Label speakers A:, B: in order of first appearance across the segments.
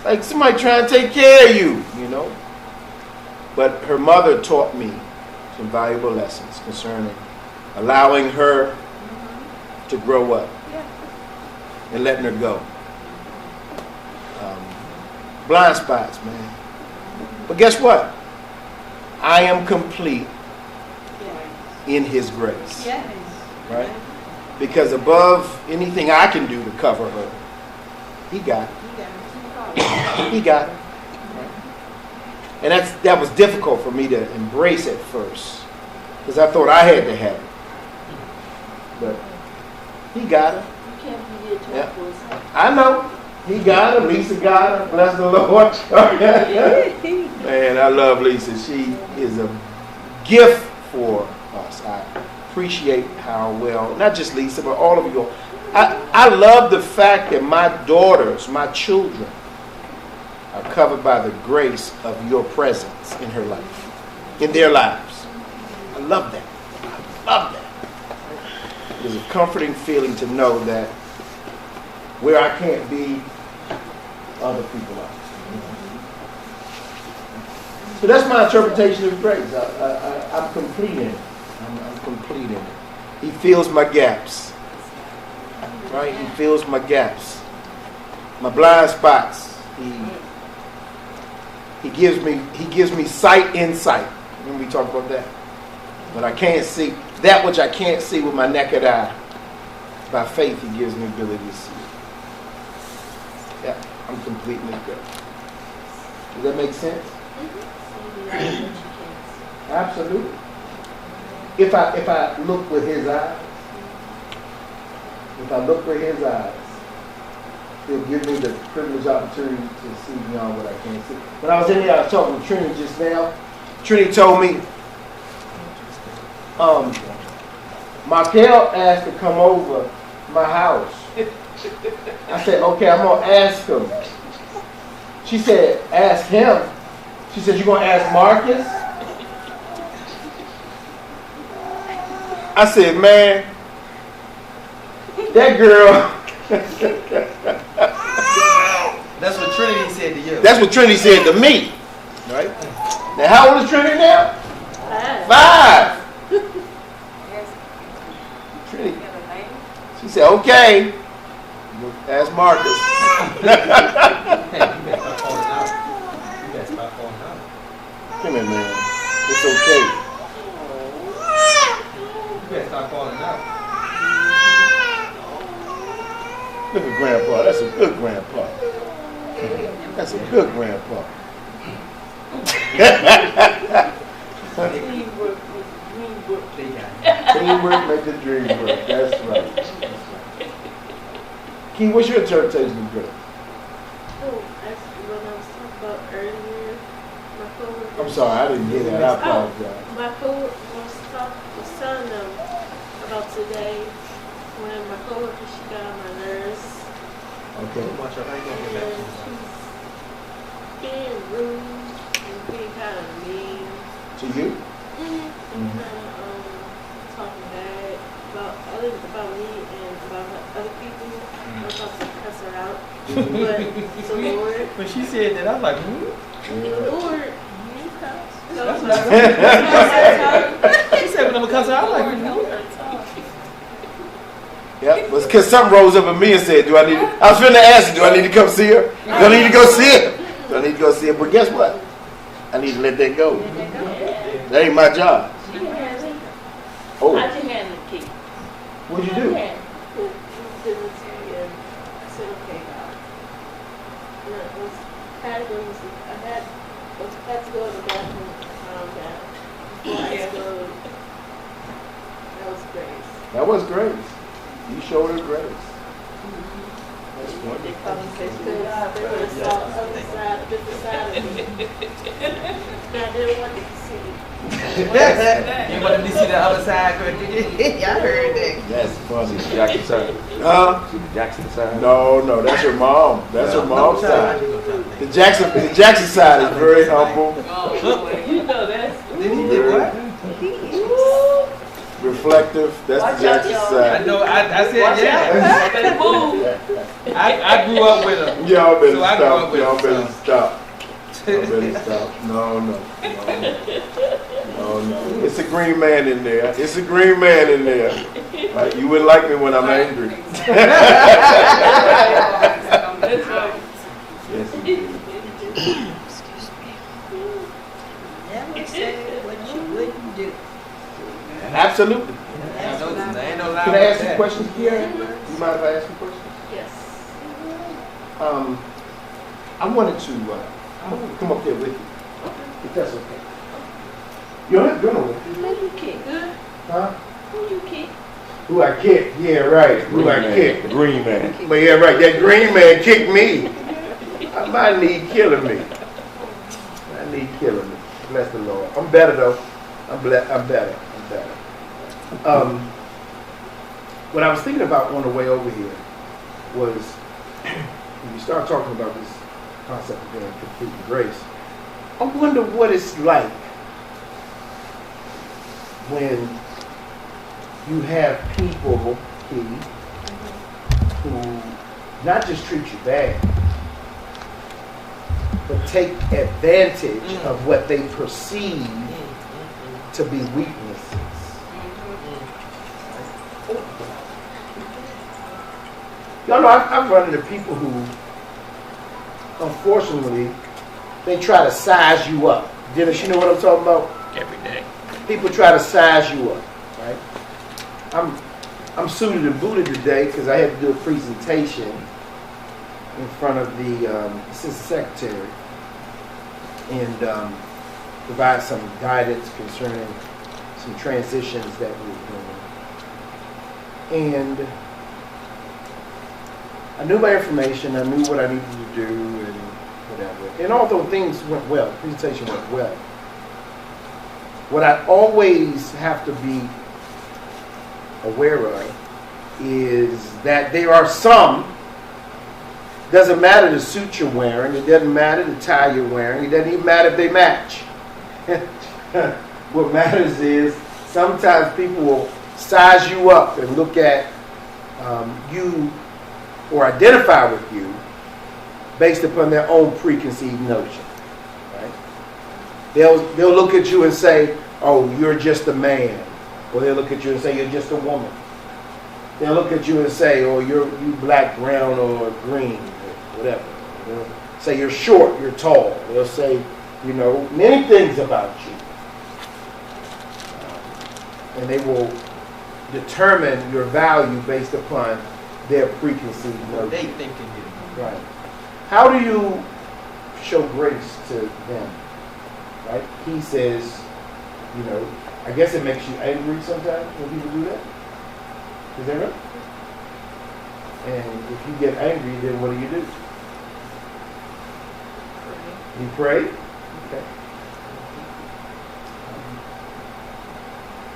A: like somebody trying to take care of you, you know. But her mother taught me some valuable lessons concerning allowing her to grow up and letting her go. Blind spots, man. But guess what? I am complete in His grace.
B: Yes.
A: Right? Because above anything I can do to cover her, He got it. He got it. Right? And that was difficult for me to embrace at first. Because I thought I had to have it. But He got it.
B: You can't be here to
A: Yeah. I know. He got her. Lisa got her. Bless the Lord. Man, I love Lisa. She is a gift for us. I appreciate how well, not just Lisa, but all of you. I love the fact that my daughters, my children, are covered by the grace of your presence in her life, in their lives. I love that. I love that. It is a comforting feeling to know that where I can't be, other people are. So that's my interpretation of grace. I'm complete in it. I'm complete in it. He fills my gaps. Right? He fills my gaps. My blind spots. He gives me sight insight. When we talk about that. When I can't see that which I can't see with my naked eye. By faith He gives me ability to see. Yeah, I'm completely good. Does that make sense? Absolutely. If I look with His eyes, He'll give me the privileged opportunity to see beyond what I can't see. When I was in there, I was talking to Trinity just now. Trinity told me, Markel asked to come over my house. I said, okay, I'm going to ask him. She said, ask him. She said, you going to ask Marcus? I said, man, that girl.
C: That's what Trinity said to you.
A: That's what Trinity said to me. Right? Now, how old is Trinity now? 5. Trinity. She said, okay. Ask Marcus.
C: Hey, you better stop falling out. You better stop falling out.
A: Come here, man. It's okay.
C: You better stop falling out.
A: Look at Grandpa. That's a good Grandpa. That's a good Grandpa. Teamwork make the dream work. That's right. Key, what's your interpretation of grace?
B: Oh, actually, when I was talking about earlier, my coworker.
A: I'm sorry, I didn't hear that. I apologize.
B: My coworker was telling them about today when my coworker, she got on my nerves.
A: Okay.
C: Watch out, how you gonna get back to
B: And she's being rude and being kind of mean.
A: To you?
B: And kind of talking bad about me and about other people. I was about to cuss her out. But the Lord.
C: When she said that, I was like,
B: The Lord, you cuss.
C: That's what I said. She said when I'm a cuss her out, I was like,
A: Yeah, but because something rose up in me and said, I was finna ask her, do I need to come see her? Do I need to go see her? Do I need to go see her? But guess what? I need to let that go. That ain't my job. Oh.
B: I just handed the key.
A: What'd you do?
B: I said, okay, God. I had to go to the bathroom and calm down. Before I exploded. That was grace.
A: That was grace. You showed her grace. That's
B: They
A: wonderful.
B: probably said, they would have saw the other side, the different side of me. I didn't want to see it.
C: you wanted to see the other side, girl, did you? I heard that.
A: That's funny.
D: Jackson side.
A: Huh?
D: See the Jackson side?
A: No, that's her mom. That's her mom's side. The Jackson side is very humble,
B: You know that's.
C: Then he did what?
A: reflective. That's the Jackson
C: I
A: side.
C: know, I said yeah.
B: Better move.
C: I grew up with them.
A: Y'all better
C: So I grew
A: stop.
C: up with
A: Y'all
C: them,
A: better
C: so.
A: stop. Y'all better stop. No. It's a green man in there. It's a green man in there. You wouldn't like me when I'm angry.
B: That's right.
A: Yes, indeed.
D: Never say what you wouldn't do.
A: Absolutely.
D: That's what I
C: There ain't no lie
A: Can I
C: about
A: ask you
C: that.
A: questions, Kiara? You mind if I ask you questions?
B: Yes.
A: I wanted to come up there with you, if that's okay. You don't have to go nowhere.
B: Who you kick? Good.
A: Huh?
B: Who you kick?
A: Who I kicked? Yeah, right. Who I
E: man.
A: kicked?
E: Green man.
A: But yeah, right. That green man kicked me. My knee killing me. My knee killing me. Bless the Lord. I'm better though. I'm better. What I was thinking about on the way over here was when you start talking about this concept of being complete in grace. I wonder what it's like when you have people who not just treat you bad, but take advantage of what they perceive to be weaknesses. Y'all know I've run into people who, unfortunately, they try to size you up. Dennis, you know what I'm talking about?
C: Every day.
A: People try to size you up, right? I'm suited and booted today because I had to do a presentation in front of the assistant secretary and provide some guidance concerning some transitions that we're doing. And I knew my information, I knew what I needed to do and whatever. And although things went well, the presentation went well, what I always have to be aware of is that there are some, doesn't matter the suit you're wearing, it doesn't matter the tie you're wearing, it doesn't even matter if they match. What matters is sometimes people will size you up and look at you or identify with you based upon their own preconceived notion. Right? They'll look at you and say, "Oh, you're just a man," or they'll look at you and say, "You're just a woman." They'll look at you and say, "Oh, you black, brown, or green, or whatever." They'll say you're short, you're tall. They'll say, many things about you, and they will determine your value based upon their preconceived notion.
C: They thinking you.
A: Right. How do you show grace to them? Right? He says, I guess it makes you angry sometimes when people do that. Is that right? And if you get angry, then what do? You pray? Okay.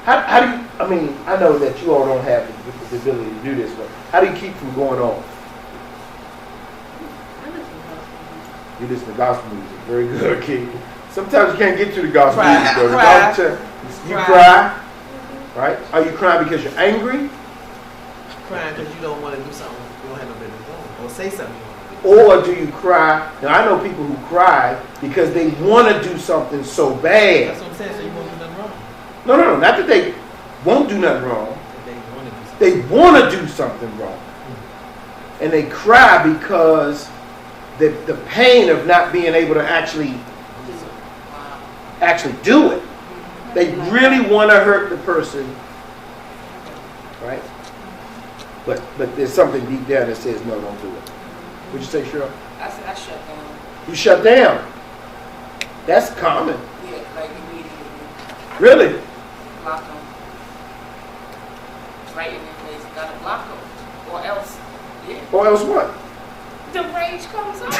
A: How do you, I know that you all don't have the ability to do this, but how do you keep from going off? You listen to gospel music. Very good, kid. Sometimes you can't get to the gospel music, though. You cry. Right? Are you crying because you're angry?
C: Crying because you don't want to do something you don't have no business doing, or say something you want to do.
A: Or do you cry? Now, I know people who cry because they want to do something so bad.
C: That's what I'm saying, so you won't do nothing wrong.
A: No. Not that they won't do nothing wrong.
C: They want to do something.
A: They want to do something wrong. And they cry because the pain of not being able to actually do it. They really want to hurt the person, right? But there's something deep down that says, no, don't do it. Would you say, Cheryl?
F: I said I shut down.
A: You shut down. That's common.
F: Yeah, like immediately.
A: Really?
F: Block them. Right in their face. Gotta block them. Or else, yeah.
A: Or else what?
F: The rage comes out.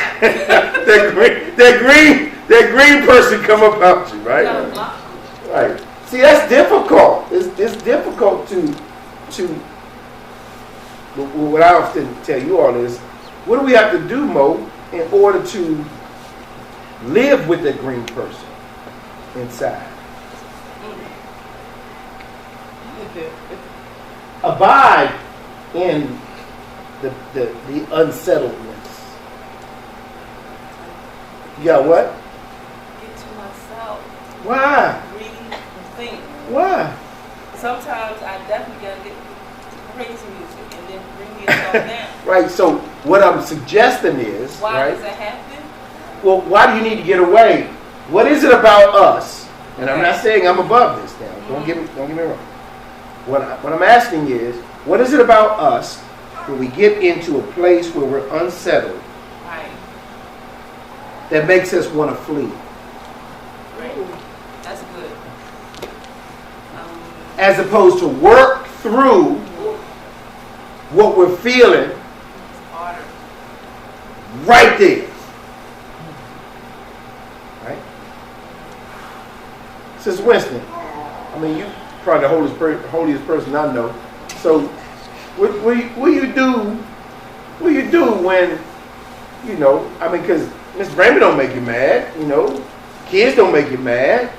A: that green person come up out you, right?
F: Gotta block them.
A: Right. See, that's difficult. It's difficult to what I often tell you all is, what do we have to do, Mo, in order to live with that green person inside? Abide in the unsettledness? You got what?
F: Get to myself,
A: Why?
F: breathe, and think.
A: Why?
F: Sometimes I definitely gotta get crazy music and then bring yourself down.
A: Right, so what I'm suggesting is,
F: Why
A: right?
F: does that happen?
A: Well, why do you need to get away? What is it about us? And I'm not saying I'm above this now. Don't get me wrong. What I'm asking is, what is it about us when we get into a place where we're unsettled
F: Right.
A: that makes us want to flee?
F: Right. That's good.
A: As opposed to work through what we're feeling
F: It's harder.
A: right there. Right? Sister Winston, I mean, you probably the holiest person I know. So, what you do? What you do when, you know? I mean, because Miss Brandon don't make you mad. You know, kids don't make you mad.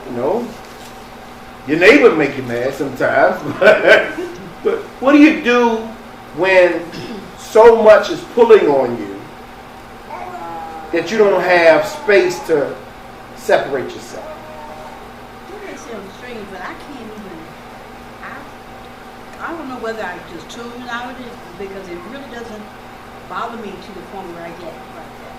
A: You know, your neighbor make you mad sometimes. But what do you do when so much is pulling on you that you don't have space to separate yourself?
D: It may sound strange, but I can't even. I don't know whether I just tune out of it because it really doesn't bother me to the point where I get like that.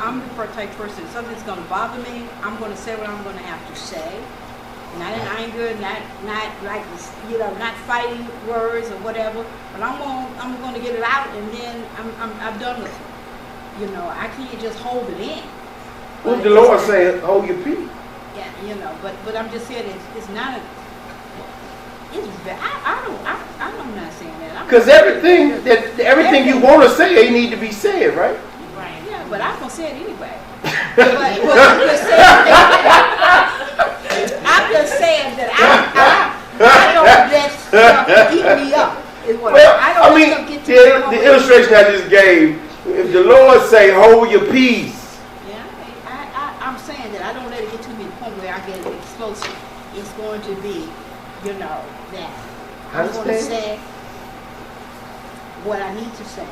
D: I'm the type person. If something's going to bother me, I'm going to say what I'm going to have to say. Not in anger, not like not fighting words or whatever. But I'm going to get it out, and then I'm done with it. You know, I can't just hold it in.
A: Well, the Lord say, hold your peace.
D: Yeah, you know, but I'm just saying it's not a. It's I'm not saying that.
A: Because everything you want to say ain't need to be said, right?
F: Right.
D: Yeah, but I'm gonna say it anyway. but I'm just saying that. I'm just saying that I don't let stuff eat me up. Is what
A: Well,
D: I don't let stuff get to me.
A: the illustration I just gave, if the Lord say, hold your peace.
D: Yeah, I'm saying that I don't let it get to me to the point where I get explosive. It's going to be, you know, that I'm going to say what I need to say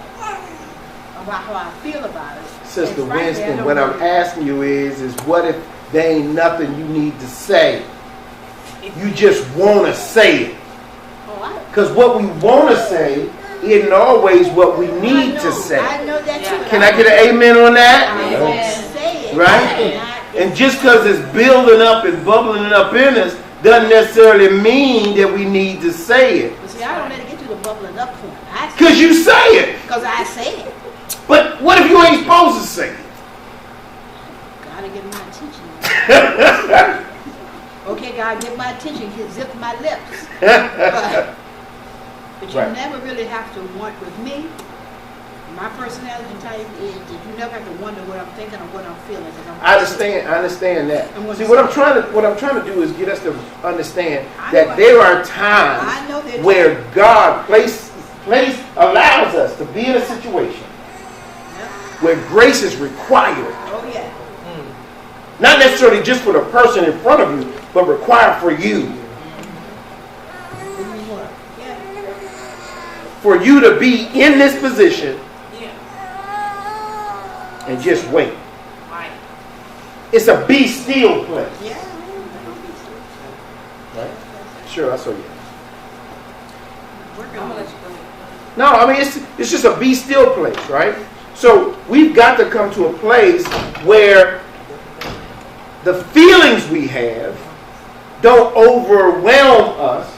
D: about how I feel about it.
A: Sister
D: And frankly, I
A: Winston,
D: don't
A: what I'm
D: really-
A: asking you is what if there ain't nothing you need to say? You just want to say it.
D: Oh,
A: Because what we want to say isn't always what we need to say.
D: I know that too.
A: Can I get an amen on that?
D: I want to say it.
A: Right? And just because it's building up and bubbling up in us doesn't necessarily mean that we need to say it.
D: But see, I don't let it get to the bubbling up point.
A: Because you say it.
D: Because I say it.
A: But what if you ain't supposed to say it?
D: Gotta get my attention. Okay, God, get my attention. Zip my lips. But you
A: Right.
D: never really have to want with me. My personality type is that you never have to wonder what I'm thinking or what I'm feeling.
A: I understand that.
D: I'm gonna
A: See,
D: say
A: what I'm trying to do is get us to understand
D: I
A: that
D: know
A: there are
D: I know
A: times
D: that
A: where God allows us to be in a situation
D: Yeah.
A: where grace is required.
D: Oh, yeah.
A: Not necessarily just for the person in front of you, but required for you.
D: Yeah.
A: For you to be in this position
F: Yeah.
A: and just wait.
F: Right.
A: It's a be still place.
D: Yeah.
A: Right? Sure, I saw you.
D: Working
F: I'm
D: on
F: gonna
D: it.
F: let you go ahead.
A: No, I mean, it's just a be still place, right? So we've got to come to a place where the feelings we have don't overwhelm us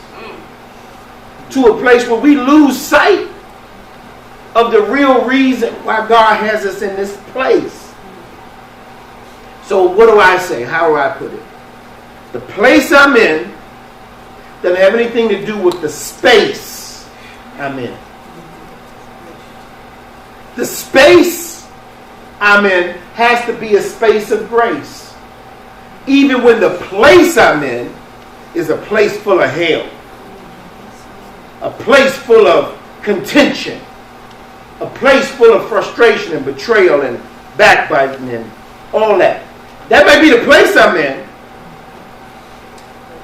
A: to a place where we lose sight of the real reason why God has us in this place. So what do I say? How do I put it? The place I'm in doesn't have anything to do with the space I'm in. The space I'm in has to be a space of grace. Even when the place I'm in is a place full of hell. A place full of contention. A place full of frustration and betrayal and backbiting and all that. That may be the place I'm in,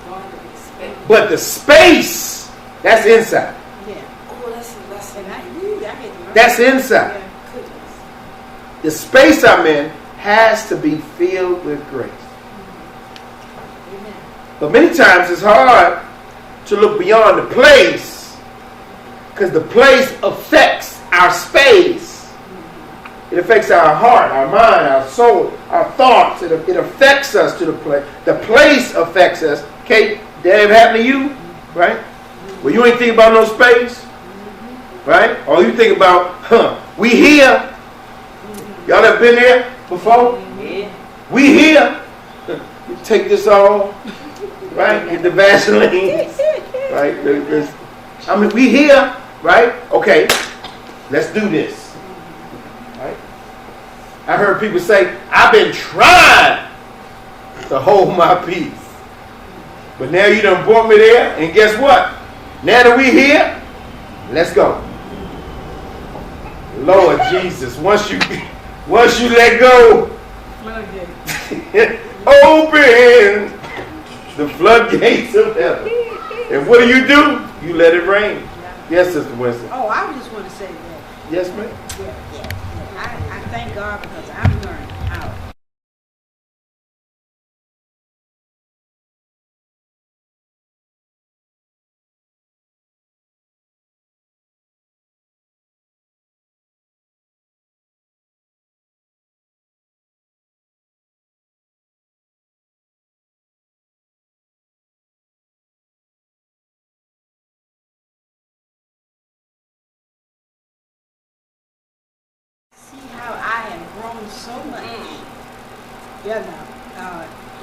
F: Going to be space.
A: but the space, that's inside.
D: Yeah.
F: Oh, let's
A: That's inside.
B: Yeah, goodness.
A: The space I'm in has to be filled with grace.
D: Amen.
A: But many times it's hard to look beyond the place because the place affects our space. It affects our heart, our mind, our soul, our thoughts. It affects us to the place. The place affects us. Okay, that ever happened to you? Right? Well, you ain't think about no space. Right? Or you think about, we here. Y'all ever been there before?
F: Yeah.
A: We here. You take this off. Right? Get the Vaseline. Right? I mean, we here. Right? Okay. Let's do this. Right? I heard people say, I've been trying to hold my peace. But now you done brought me there, and guess what? Now that we here, let's go. Lord Jesus, once you let go, open the floodgates of heaven. And what do? You let it rain. Yes, Sister Winston.
D: Oh, I just want to say that.
A: Yes, ma'am.
D: Yeah. I thank God because I'm learning how. See how I have grown so much,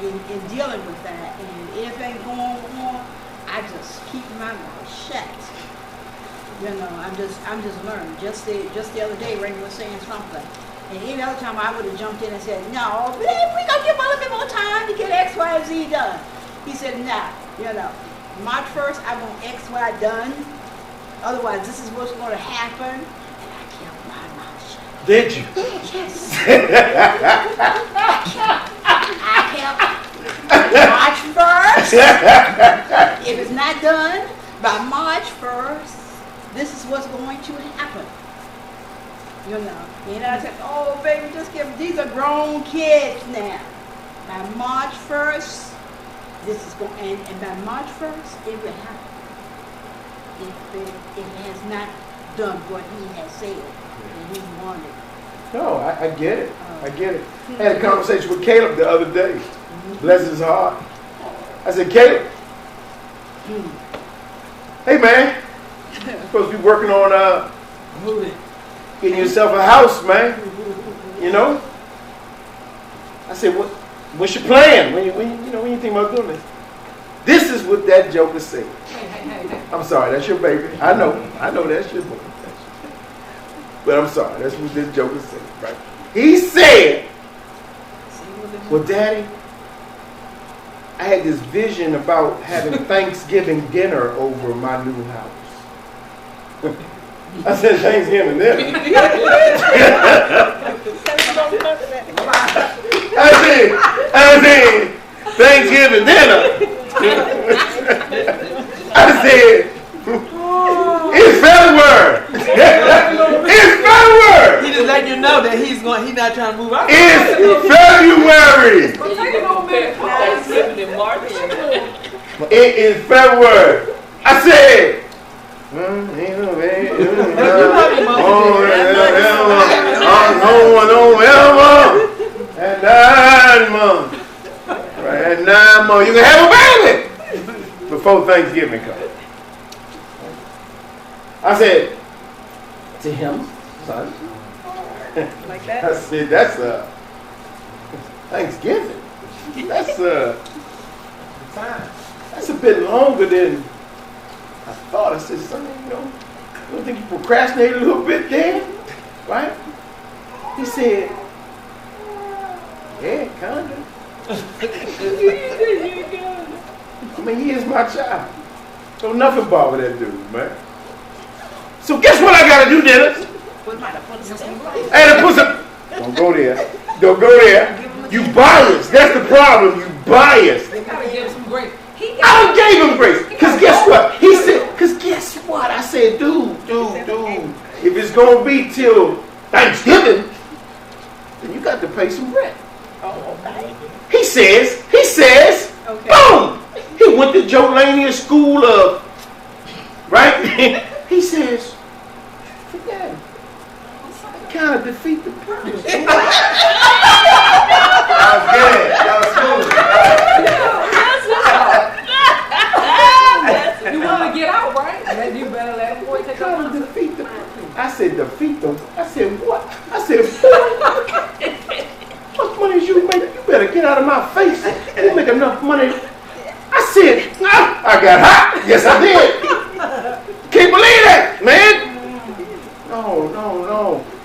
D: in dealing with that. And anything going on, I just keep my mouth shut. I'm just learning. Just the other day, Ray was saying something, and any other time I would have jumped in and said, "No, we gonna give a little bit more time to get X, Y, and Z done." He said, "Nah, March 1st, I want X, Y done. Otherwise, this is what's going to happen." And I kept my mouth shut.
A: Did you?
D: Yes. I kept March 1st. If it's not done by March 1st, this is what's going to happen. And I said, "Oh, baby, just these are grown kids now. By March 1st, this is going, and by March 1st, it will happen. If it has not done what he has said and he wanted."
A: No, I get it. I get it. I had a conversation with Caleb the other day. Bless his heart. I said, Caleb, hey man, you're supposed to be working on getting yourself a house, man. I said, what's your plan? When you think about doing this? This is what that joker said. I'm sorry, that's your baby. I know that's your boy. But I'm sorry, that's what this joker said, right? He said, well, Daddy, I had this vision about having Thanksgiving dinner over my new house. I said, Thanksgiving dinner? I said, Thanksgiving dinner? I said, it's February. It's February.
C: He just letting you know that he's not trying to move out.
A: It's February.
F: Thanksgiving in March.
A: It is February. I said, at 9 months. Right, at 9 months. You can have a baby before Thanksgiving comes. I said to him, son,
B: Like that?
A: I said, that's Thanksgiving. That's that's a bit longer than I thought. I said, son, you don't think you procrastinated a little bit there? Right? He said, yeah, kinda. I mean, he is my child. Don't nothing bother that dude, man. So guess what I gotta do, Dennis? Hey, don't go there. Don't go there. You biased. That's the problem. You biased. I gave him grace. Because guess what? He said, because guess what? I said, dude, if it's going to be till Thanksgiving, then you got to pay some rent.
D: Oh, okay.
A: He says,
D: Okay.
A: boom! He went to Joe Lanier School of, right? He says, forget it. Kind of defeat the purpose. I was good. That was
E: You want to get out, right? Then you better let the boy take
A: kind of
E: a
A: defeat the purpose. I said, defeat the, I said, what? I said, boy, what money you make? You better get out of my face. You make enough money. I said, I got hot. Yes, I did. Can't believe that, man.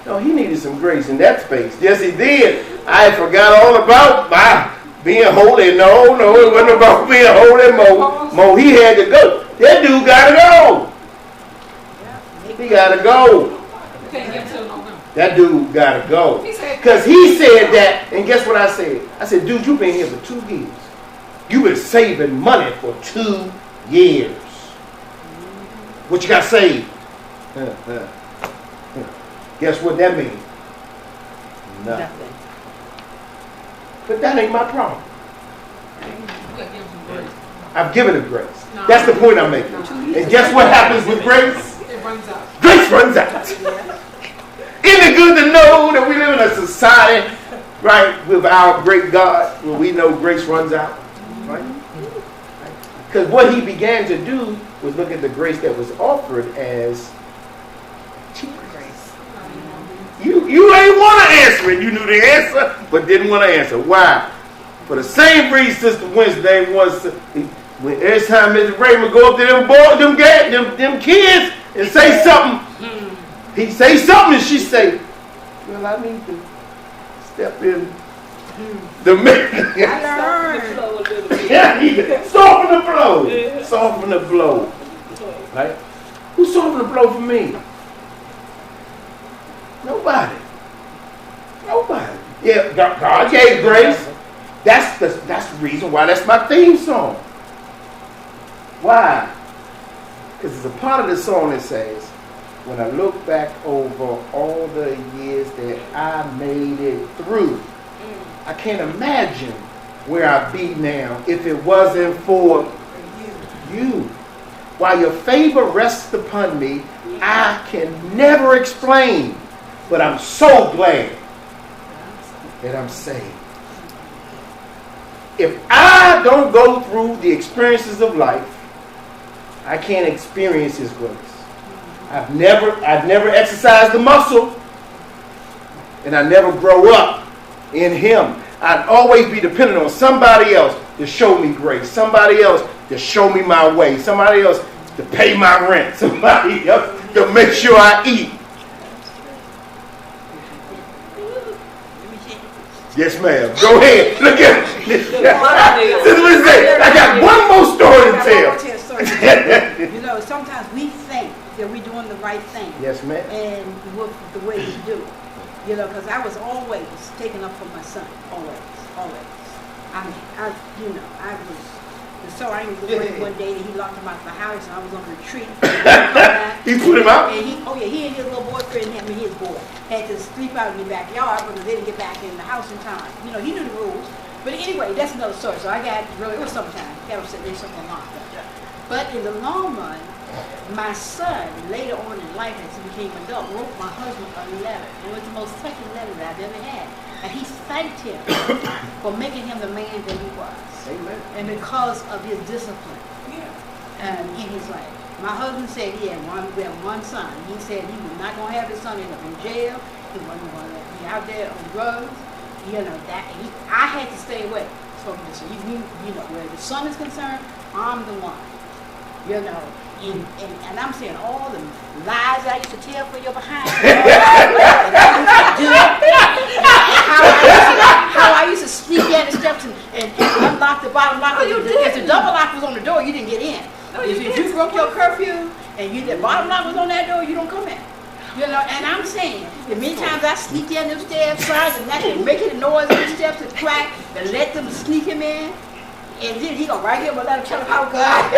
A: No, he needed some grace in that space. Yes, he did. I forgot all about being holy. No, it wasn't about being holy. Mo, he had to go. That dude got to go. He got to go.
E: You can't get to no.
A: That dude got to go. Because he said that, and guess what I said? I said, dude, you've been here for 2 years. You've been saving money for 2 years. What you got saved? Guess what that means? Nothing. But that ain't my problem. I've given him grace. That's the point I'm making. And guess what happens with grace?
E: It runs out.
A: Grace runs out. Isn't it good to know that we live in a society, right, with our great God, where we know grace runs out, right? Because what he began to do was look at the grace that was offered as cheap grace. You ain't want to answer it. You knew the answer, but didn't want to answer. Why? For the same reason Sister Wednesday was, when every time Mr. Raymond go up to them boys, them kids, and say something, he say something and she say, well, I need to step in the middle. Yeah, soften the blow. Soften the blow. Right? Who softened the blow for me? Nobody. Yeah, God gave grace. That's the reason why that's my theme song. Why? Because there's a part of the song that says, when I look back over all the years that I made it through, I can't imagine where I'd be now if it wasn't for you. While your favor rests upon me, I can never explain, but I'm so glad that I'm saved. If I don't go through the experiences of life, I can't experience His grace. I've never exercised the muscle, and I never grow up in Him. I'd always be dependent on somebody else to show me grace, somebody else to show me my way, somebody else to pay my rent, somebody else to make sure I eat. Yes, ma'am. Go ahead. Look at it. I got one more story to tell.
D: You know, sometimes we think that we're doing the right thing.
A: Yes, ma'am.
D: And with the way we do. You know, because I was always taking up for my son. Always. I was. So I was working one day and he locked him out of the house and I was on retreat.
A: He put him out?
D: And he and his little boyfriend, his boy, had to sleep out in the backyard because they didn't get back in the house in time. You know, he knew the rules. But anyway, that's another story. So I got it was summertime. That was there's something locked up. But in the long run, my son, later on in life as he became an adult, wrote my husband a letter. And it was the most touching letter that I've ever had. And he thanked him for making him the man that he was.
A: Amen.
D: And because of his discipline in his life. My husband said we had one son. He said he was not going to have his son end up in jail. He wasn't going to be out there on drugs. You know, I had to stay away. So you know, where the son is concerned, I'm the one. You know, and I'm saying all the lies I used to tell for your behind. How I used to sneak down the steps and unlock the bottom lock. If the double lock was on the door, you didn't get in. If you broke your curfew and the bottom lock was on that door, you don't come in. You know, and I'm saying, the many times I sneak down them stairs, trying to making the noise on the steps and crack, and let them sneak him in. And then he gonna write him a letter telling him how God.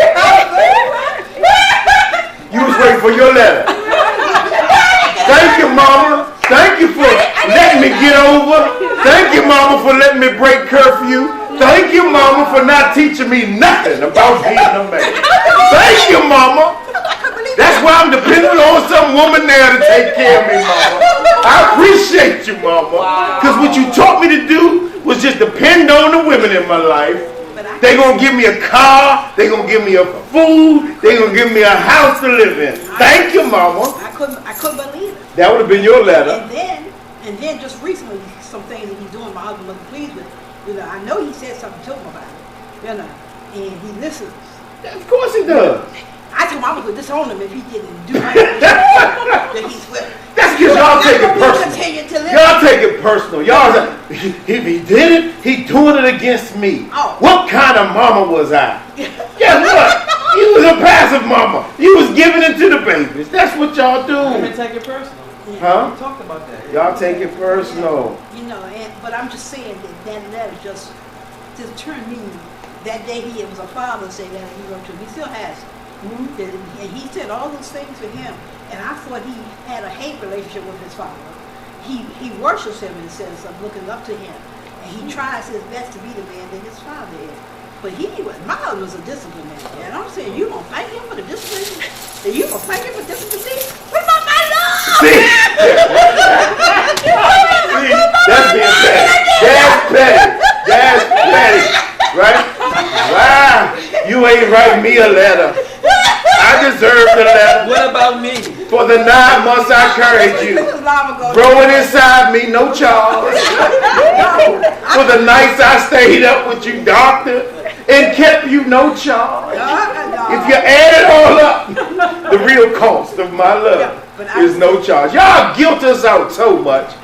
A: You was waiting for your letter. Mama. Thank you for letting me get over. Thank you, Mama, for letting me break curfew. Thank you, Mama, for not teaching me nothing about being a man. Thank you, Mama. That's why I'm depending on some woman there to take care of me, Mama. I appreciate you, Mama. Because what you taught me to do was just depend on the women in my life. They're going to give me a car. They're going to give me a food. They're going to give me a house to live in. Thank you, Mama.
D: I couldn't believe it.
A: That would have been your letter.
D: And then just recently, some things that he's doing, my husband wasn't pleased with. You know, I know he said something to him about it. You know, and he listens.
A: Of course he does.
D: I told him I was going to disown him if he didn't do anything that he's with.
A: That's because y'all take it
D: We
A: personal.
D: continue to live.
A: Y'all take it personal. Y'all say, if he did it, he doing it against me.
D: Oh.
A: What kind of mama was I? Guess what? You was a passive mama. You was giving it to the babies. That's what y'all
C: Women
A: do.
C: take it personal.
A: Huh?
C: We talked about that.
A: Y'all take it personal.
D: You know, but I'm just saying that letter just turned me. That day it was a father say that he wrote to me. He still has it. And he said all those things for him. And I thought he had a hate relationship with his father. He worships him and says, I'm looking up to him. And he tries his best to be the man that his father is. But my husband was a disciplined man. And I'm saying, you gonna thank him for the discipline? And you gonna thank him for discipline? What about my love?
A: See, that's being petty. That's petty. That's petty. Right? Wow. You ain't write me a letter. I deserve the letter.
C: What about me?
A: For the 9 months I carried you.
D: This is long ago.
A: Growing inside me, no charge. For the nights I stayed up with you, doctor, and kept you, no charge. If you add it all up, the real cost of my love is no charge. Y'all guilt us out so much.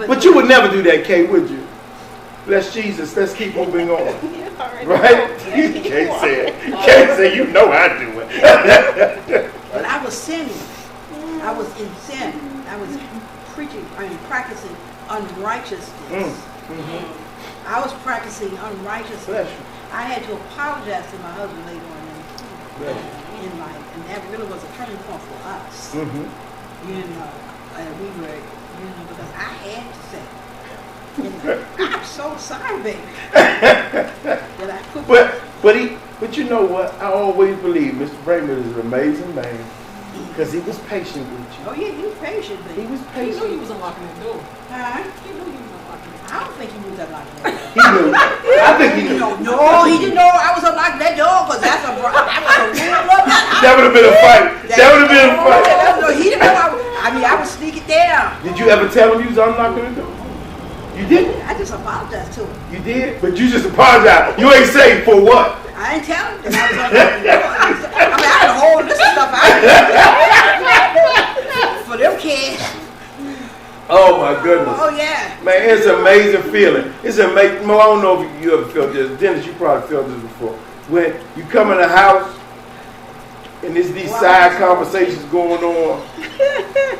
A: But you would never do that, Kay, would you? Bless Jesus. Let's keep moving on. Right? You can't say it. You can't say you know I do it.
D: But I was sinning. I was in sin. I was practicing unrighteousness. I was practicing unrighteousness.
A: Bless you.
D: I had to apologize to my husband later on in life, and that really was a turning point for us. You know, and we were, because I had to say, I'm so sorry, baby. That I put
A: But you know what? I always believe Mr. Braymond is an amazing man because he was patient with you.
D: Oh yeah, he was patient, baby.
A: He was
E: He
A: patient.
E: knew you was unlocking the door.
D: Huh?
E: He knew you was unlocking the door.
D: I don't think he knew that like that.
A: He knew. I think he knew.
D: No, he didn't know I was unlocking that door because that was a rule of that.
A: That would have been a fight. That would have been a fight.
D: No, he didn't know I would sneak it down.
A: Did you ever tell him you was unlocking the door? You didn't.
D: I just apologized to him.
A: You did? But you just apologized. You ain't say for what?
D: I didn't tell him that I was unlocking the door. I can hold this stuff out for them kids.
A: Oh my goodness.
D: Oh yeah.
A: Man, it's an amazing feeling. It's amazing. I don't know if you ever felt this. Dennis, you probably felt this before. When you come in the house and there's these side conversations going on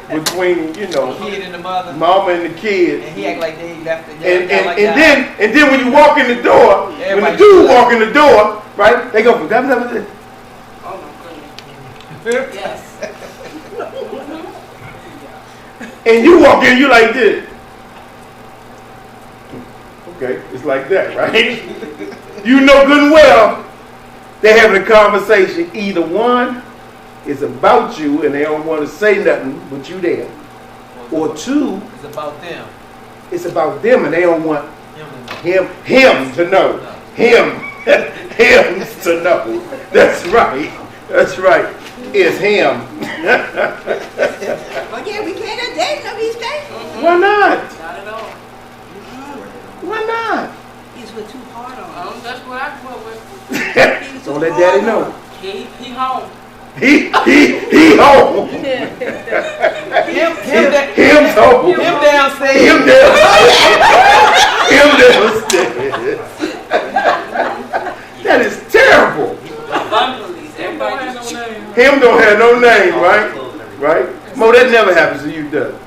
A: between,
C: The kid and the mother.
A: mama and the kid.
C: And he act like they left it.
A: And then when you walk in the door, when the
C: Everybody
A: dude
C: do
A: walk in the door, right? They go from
F: Oh my goodness. Yes.
A: and you walk in, you like this. Okay, it's like that, right? You know good and well they're having a conversation. Either one is about you and they don't want to say nothing but you there. Or two,
C: It's about them.
A: it's about them and they don't want
C: Him
A: him to know. Him to know. That's right. That's right. It's him.
D: But yeah, we can't have dating them these days.
A: Why not?
F: Not at all.
A: Why not?
D: He's with too hard on.
F: That's what I grew up with.
A: Don't let daddy know.
F: He home.
A: He home. Him's home.
C: Him downstairs.
A: Him downstairs. That is terrible.
F: Unbelievable. Everybody just
A: Him don't have no name, right? Right? Mo, that never happens to you, does it?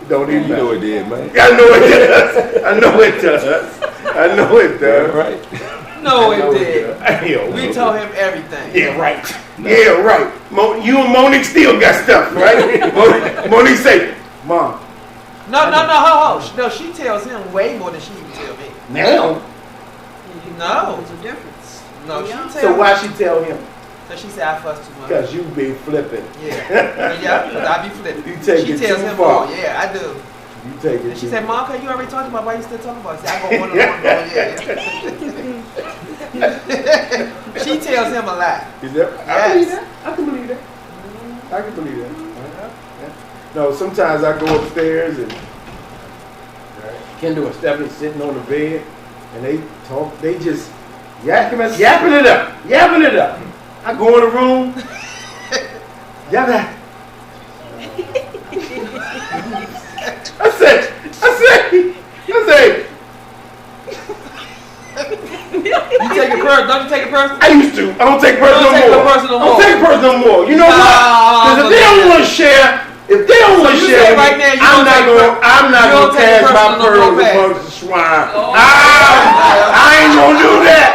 A: Don't even know it did, man. I know it does. I know it does. I know it does.
C: No, it did.
A: Yeah,
C: We told him everything.
A: Yeah, right. Yeah, right. You and Monique still got stuff, right? Monique say, Mom.
C: No, no, she tells him way more than she even tell me.
A: Now?
C: No.
D: There's a difference.
C: No, she
D: Yeah.
C: tells
A: So why she tell him?
C: So she said I fuss too much.
A: Because you be flipping.
C: Yeah, I be flipping.
A: You take
C: She
A: it
C: tells
A: too
C: him
A: far.
C: more. Yeah, I do.
A: You take it
C: And she
A: too
C: said, Mom, you already talked about why you still talking about it. I said, I go one. Yeah. She tells him a lot.
A: Is that, I believe that. I can believe that. I can believe that. Yeah. No, sometimes I go upstairs and Kendall and Stephanie sitting on the bed and they talk, they just yapping it up. I go in the room, I say,
C: You take it personal. Don't you take it personal?
A: I used to. I don't take it personal
C: Don't take
A: no
C: it
A: more.
C: personal
A: I don't
C: more.
A: take it personal no more. You know why? Because if they don't want to share,
C: you say right now you
A: I'm
C: don't
A: not
C: take
A: going.
C: it-
A: I'm not
C: you
A: going
C: don't
A: to
C: take it
A: cast my
C: personal no
A: pearls
C: more, Pat.
A: amongst the swine.
F: Oh.
A: I ain't gonna do that.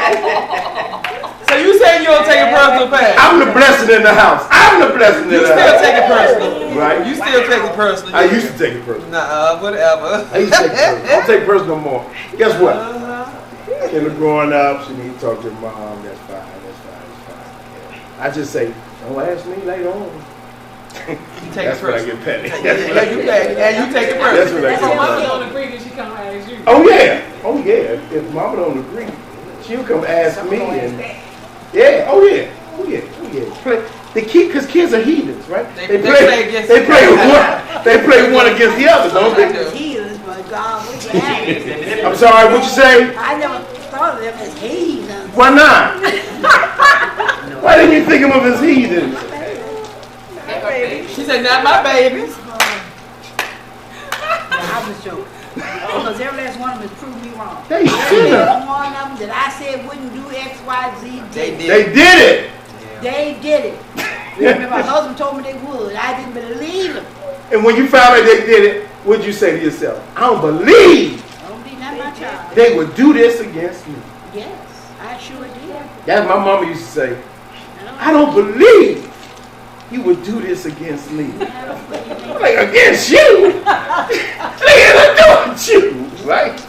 C: So you saying you don't take it personal, Pat?
A: I'm the blessing in the house. I'm the blessing in
C: You
A: the
C: still
A: house.
C: take it personal.
A: Right?
C: You still take it personal.
A: I used to take it personal.
C: Nah, whatever.
A: I used to take it personal. I don't take it personal no more. Guess what?
C: Uh-huh.
A: Kendall growing up, she need to talk to her mom. That's fine. Yeah. I just say, don't ask me later on.
C: You take
A: That's
C: it
A: when I
C: personal.
A: get petty.
C: Yeah, you take. And you take it
A: That's
C: personal.
A: when I
E: So
A: get
E: mommy
A: petty.
E: don't agree, then she come and ask you.
A: Oh yeah. If Mama don't agree, she'll come ask me. And yeah. Oh yeah. Because kids are heathens, right?
C: They play against
A: They
C: each
A: play
C: other.
A: They play one against the other, don't
C: They
A: they?
C: do.
D: Heathens, but God, what you have?
A: I'm sorry. What you say?
D: I never thought of them as heathens.
A: Why not? Why didn't you think of them as heathens?
C: She said, not my babies.
D: I was joking. Because every last one of them has proved me wrong.
A: They
D: Every
A: sinner.
D: last one of them that I said wouldn't do X, Y, Z,
C: They
D: did.
C: did.
A: They did it.
D: They did it. Remember, my husband told me they would. I didn't believe him.
A: And when you found out they did it, what'd you say to yourself? I don't believe
D: Don't be not my child.
A: they would do this against me.
D: Yes, I sure did.
A: That's my mama used to say. I don't believe you would do this against me. I'm like, against you? Against you, right?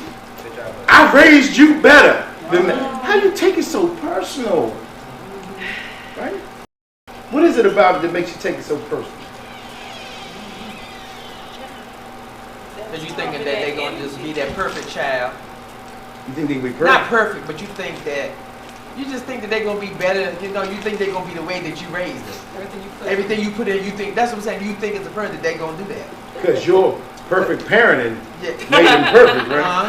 A: I raised you better than that. How you take it so personal? Right? What is it about it that makes you take it so personal?
C: Because you thinking that they're going to just be that perfect child.
A: You think they can be
C: Not
A: perfect?
C: perfect, but you think that, you just think that they're going to be better. You know, you think they're going to be the way that you raised them. Everything you put in, you think, that's what I'm saying, you think as a parent that they're going to do that.
A: Because your perfect parenting
C: Yeah.
A: made them perfect, right?
C: Uh-huh.